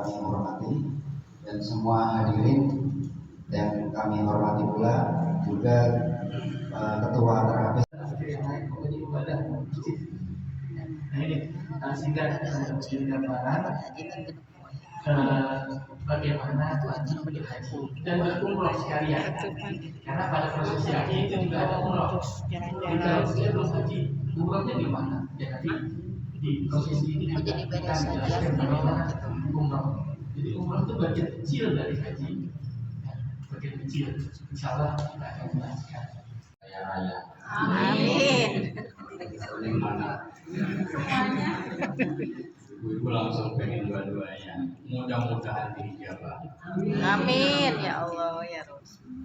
kami hormati, dan semua hadirin yang kami hormati pula juga Ketua Terapis. Pokoknya ibadah masjid. Nah ini sehingga menjadi gambaran bagaimana wajib haji dan berumrah sekalian. Karena pada prosesi haji itu juga ada umrah. Jadi kalau saya belum haji, umrahnya di mana? Ya nanti di prosesi ini juga kita menjelaskan bagaimana umrah. Jadi umrah itu bagian kecil dari haji, bagian kecil. Insya Allah kita akan menjelaskan. Raya. Amin. Ini mana? Ibu langsung pengen dua-duanya. Mudah-mudahan dijabah. Amin ya Allah ya Rasul.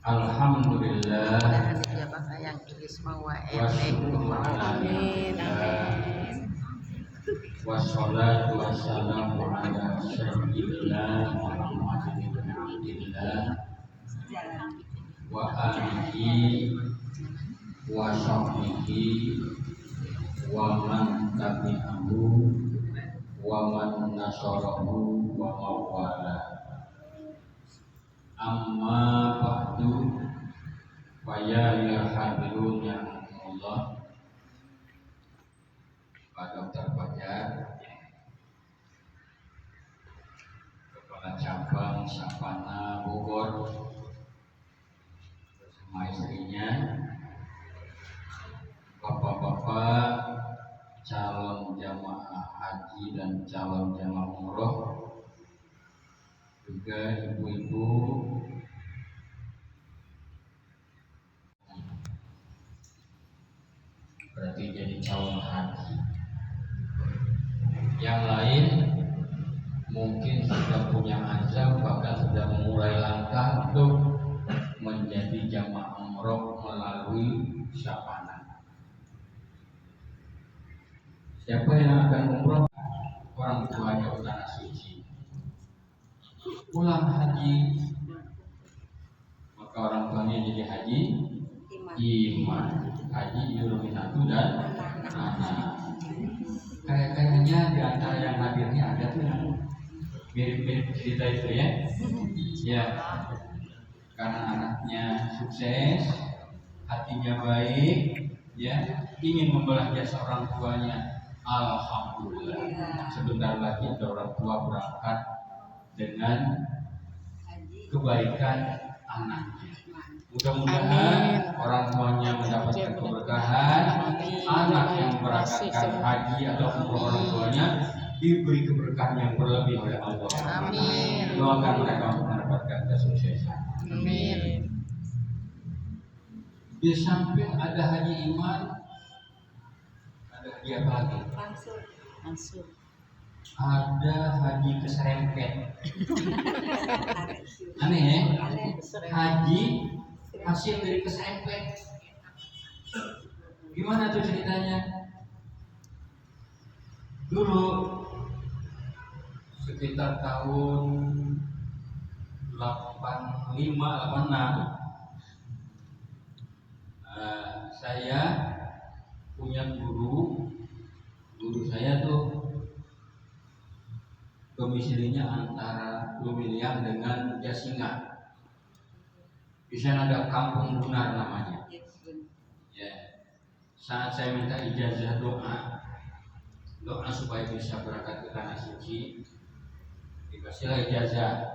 Alhamdulillah. Mudah-mudahan dijabah yang isma wa amin. Wassalatu wassalamu ala sayyidina Muhammadin ibn Abdillah wa alihi wa sahbihi wa man tabi'ahu wa man nasarahu wa mawala. Amma ba'du fa ya hadirun ya Allah. Pak Dr. Fajar, Kepala Cabang Sapana Bogor bersama istrinya, bapak-bapak calon jamaah haji dan calon jamaah umroh, juga ibu-ibu berarti jadi calon haji. Yang lain mungkin sudah punya azam, bahkan sudah memulai langkah untuk menjadi jamaah umroh melalui Sapana. Siapa yang akan umroh? Orang tuanya ke tanah suci. Pulang haji, maka orang tuanya jadi haji iman, haji yuruminatu dan anak. Kayaknya di antara yang hadirnya ada tuh mirip-mirip cerita itu ya. Ya, karena anaknya sukses, hatinya baik, ya, ingin membalas jasa orang tuanya. Alhamdulillah. Sebentar lagi ada orang tua berangkat dengan kebaikan anaknya. Mudah-mudahan orang tuanya mendapatkan keberkahan, anak yang berangkatkan haji atau umroh orang tuanya diberi keberkahan yang berlebih oleh Allah. Amin. Doakan mereka untuk mendapatkan kesuksesan. Amin. Di samping ada haji iman, ada haji apa lagi? Langsung. Ada haji keserempet. Aneh ya? Haji hasil dari keserempet. Gimana tuh ceritanya? Dulu sekitar tahun 85-86 saya punya guru saya tuh domisilinya antara Lumiliang dengan Jasinga. Di sana ada Kampung Bunar namanya. Ya. Saat saya minta ijazah doa supaya bisa berangkat ke tanah suci, dikasihlah ijazah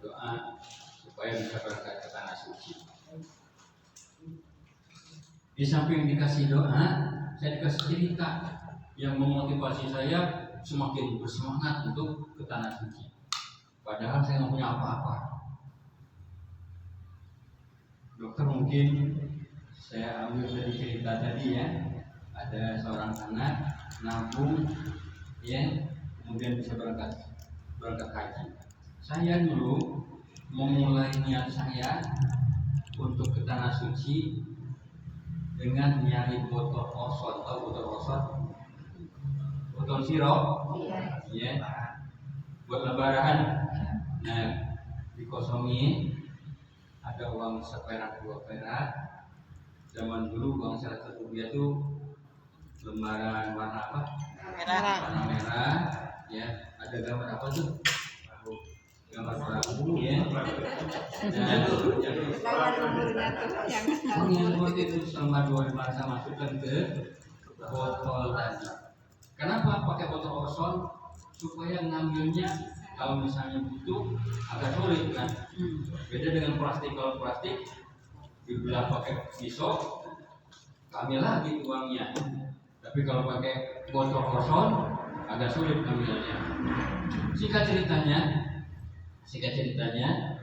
doa supaya bisa berangkat ke tanah suci. Di samping dikasih doa, saya dikasih cerita yang memotivasi saya semakin bersemangat untuk ke tanah suci. Padahal saya nggak punya apa-apa. Dokter, mungkin saya ambil dari cerita tadi ya, ada seorang anak nabung ya, kemudian bisa berangkat haji. Saya dulu memulai niat saya untuk ke tanah suci dengan nyari botol osot. Tahu botol osot? Botol sirup, ya, buat lebaran. Nah, dikosongin, ada uang seperak 2 perak. Zaman dulu uang 100 rupiah itu lembaran warna apa? Merah. Warna merah, ya. ya. Ada gambar apa tuh? Gambar perahu ya. Nah, yang seperti itu selama 2 masa masukkan ke botol tadi. Kenapa pakai botol kosong? Supaya ngambilnya kalau misalnya butuh agak sulit kan. Beda dengan plastik. Kalau plastik dibelah pakai pisau, ambil lagi uangnya. Tapi kalau pakai botol kosong agak sulit ngambilnya. Singkat ceritanya,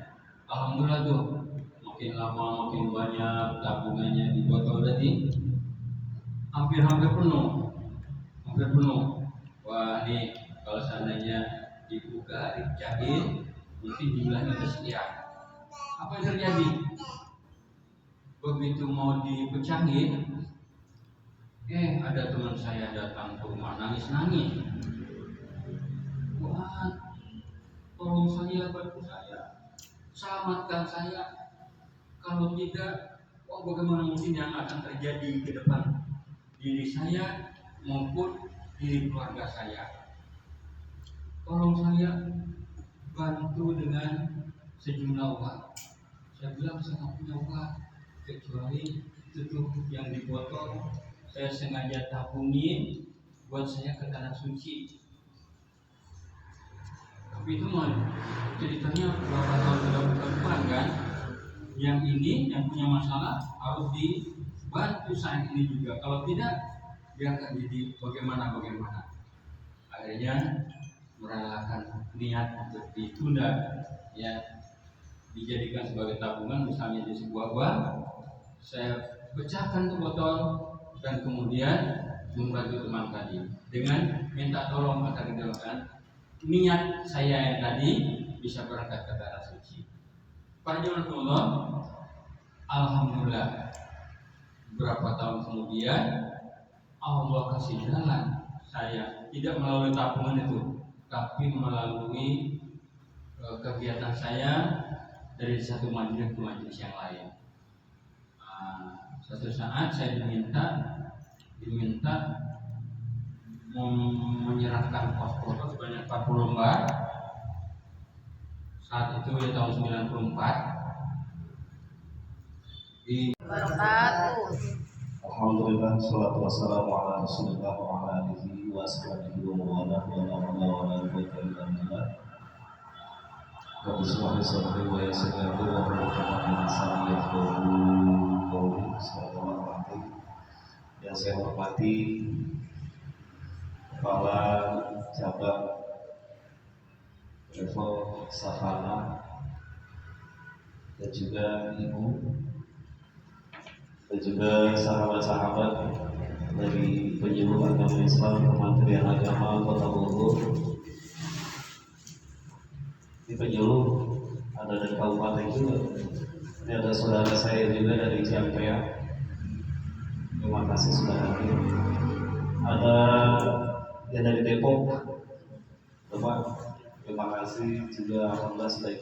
alhamdulillah tuh makin lama makin banyak tabungannya di botol tadi, hampir penuh. Wah ini kalau seandainya dibuka, dijahit, mungkin jumlahnya udah sekian. Apa yang terjadi? Begitu mau dipecahin, ada teman saya datang ke rumah nangis. Wah, tolong saya, bantu saya, selamatkan saya. Kalau tidak, bagaimana mungkin yang akan terjadi ke depan diri saya maupun diri keluarga saya. Tolong saya bantu dengan sejumlah uang. Saya bilang saya nggak punya uang kecuali itu tuh yang di botol. Saya sengaja tabungin buat saya ke tanah suci. Tapi itu mah ceritanya berapa tahun ke depan kan? Yang ini yang punya masalah harus dibantu saat ini juga. Kalau tidak, dia akan jadi bagaimana. Akhirnya merelakan niat untuk ditunda, ya, dijadikan sebagai tabungan, misalnya di sebuah bank. Saya pecahkan tuh botol dan kemudian membantu teman tadi dengan minta tolong agar didoakan niat saya yang tadi bisa berangkat ke tanah suci. Para jemaah Allah, alhamdulillah beberapa tahun kemudian Allah kasih jalan saya tidak melalui tabungan itu, tapi melalui kegiatan saya dari satu majelis ke majelis yang lain. Suatu saat saya diminta menyerahkan pos foto sebanyak 40 lembar. Saat itu ya tahun 94 di Alhamdulillah, salatu wassalamu ala Rasulillah wa ala alihi wa ashabihi wa mawalah wa la hawla wa la quwwata illa billah. Rabbi shrah li sadri wa yassir li amri wa hlul 'uqdatam min lisani yafqahu qawli. Yang saya hormati Kepala Cabang Revo Savana dan juga Ibu dan juga sahabat-sahabat dari penyuluh agama Islam Kementerian Agama Kota Bogor. Di penyuluh ada dari kabupaten juga. Ini ada saudara saya juga dari Ciampea. Terima kasih sudah hadir. Ada yang dari Depok. Bapak, terima kasih juga alhamdulillah sudah ikut